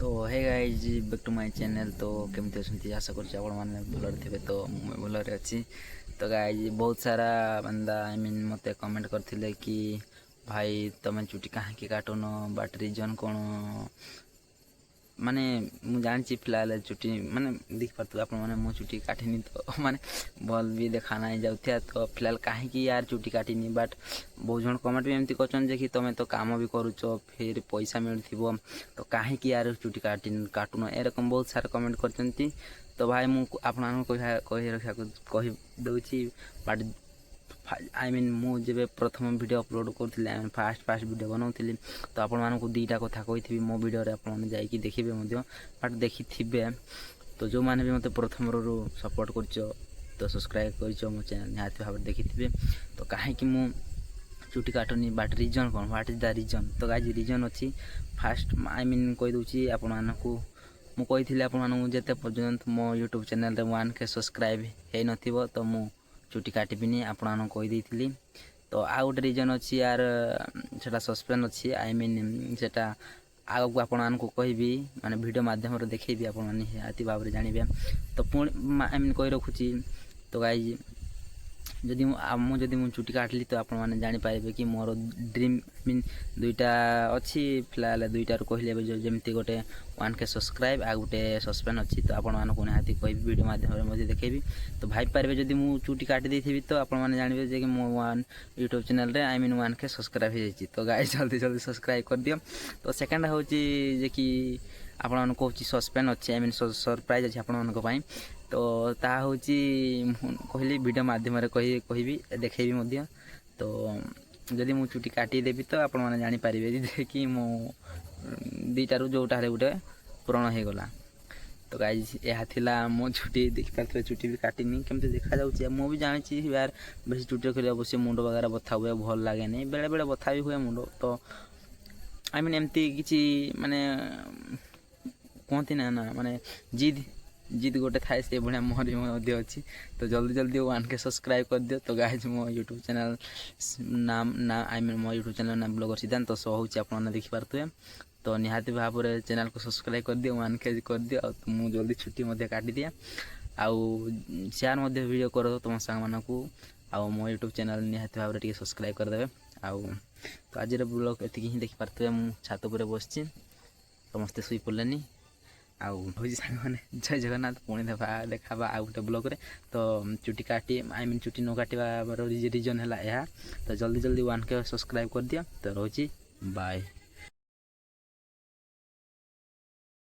तो hey guys back to my channel. तो केमती अच्छी आशा कर भल थे। तो मुझे भल अच्छी। तो गाइज बहुत सारा बंदा मत कमेंट करते कि भाई तुम चुटी कहीं काटुन बाट रिजन कौन माने मुझे जानी फिलहाल चुटी माने देख पार्थ आप मो चुटी काटिनी तो माने भल भी देखा ना जाऊे। तो फिलहाल कहीं यार चुटी काटिनी बट बहुत जन कमेंट भी एमती कर कि तुम तो काम भी करुच फिर पैसा मिलू तो कहीं यार चुटी काटुन एरकम बहुत सारा कमेंट कर। तो भाई मुझे कहीदे बट आई मीन मुझे प्रथम वीडियो अपलोड करी फास्ट वीडियो बनाऊली तो आपण मानक दीटा कथा कही मो वीडियो आपने जाकि देखिए बट देखी थे। तो जो मैंने भी मत प्रथम रू सपोर्ट कर तो सब्सक्राइब कर मो चैनल निहाती भाव देखी थे। तो कहीं मु चुटी काटुनी बाट रिजन कौन व्हाट इज द रिजन। तो गाइज रिजन अच्छी फास्ट आई मीन कहीदे आपण मानक मुझे आपको जिते पर्यंत मो यूट्यूब चैनल 1K सब्सक्राइब हो न तो मु चुटी काटबिनी आपको कहीदी। तो आउ गोटे रिजन अच्छी यार से सस्पेंस अच्छी आई मीन से आगे आपको कहबी माने वीडियो माध्यम देखी आपती भाव जानवे। तो पुणी आई मीन कही रखुची। तो गाइज जदि मुझे चुटी काटली तो आप जापारे कि मोर ड्रीम मीन दुईटा अच्छी फिलहाल दुईटार कहले जमी गोटे 1K सब्सक्राइब आ गोटे सस्पेंस अच्छी। तो आपण निहाती कह वीडियो माध्यम देखेबी। तो भाई पारे जदि मु चुटी काटी देथि तो आपने जानवे कि मो YouTube channel I mean 1K subscribe हो जाए। तो गाइस जल्दी जल्दी सब्सक्राइब कर दियो। तो सेकेंड हूँ कि आपण कौन सस्पेंस अच्छे आई मीन सरप्राइज अच्छे आपण तो ता हूँ कहली वीडियो माध्यम कहबी देखेबी। तो जदि मु चुटी काटिदेवी तो आपने जापारे कि मो दीटारू जोटा गोटे पूरण हो गला। तो गाइज यह थिला मो चुटी देखिपारे चुटी भी काटिनी केमती देखा जाऊँगी मु भी जानी यार बेस चुटी रखिले अवश्य मुंड वगैरह बथा हुए भल लगे नहीं बेले बेले बथा भी हुए मुंड। तो आई मीन एमती किसी माने कहती ना ना माने जिद जिद गोटे थाए से भाया मोहर भी अच्छी। तो जल्दी जल्दी 1K सब्सक्राइब कर दियो। तो गाइज मो यूट्यूब चैनल नाम ना आई मीन मो यूट्यूब चैनल नाम ब्लॉगर सिद्धांत तो सो हूँ आपने देखिपारे। तो निहाती भाव में चैनल को सब्सक्राइब कर दियो 1K कर दियो। तो मुझे जल्दी छुट्टी काटी दिए आउ शेयर वीडियो कर तुम सांग मानक आउ मो यूट्यूब चैनल निहाती भाव में सब्सक्राइब करदे आउ। तो आज ब्लॉग एति ही देखिपारे मुझे छात पर बस समस्ते शुई पड़े आउ हूँ साने जय जगन्नाथ पुणी देखा आउ गोटे ब्लॉग रे। तो चुटी काटी आई मीन चुटी न काटार रिजन है। तो जल्दी जल्दी 1K सब्सक्राइब कर दिया। तो रोची बाय।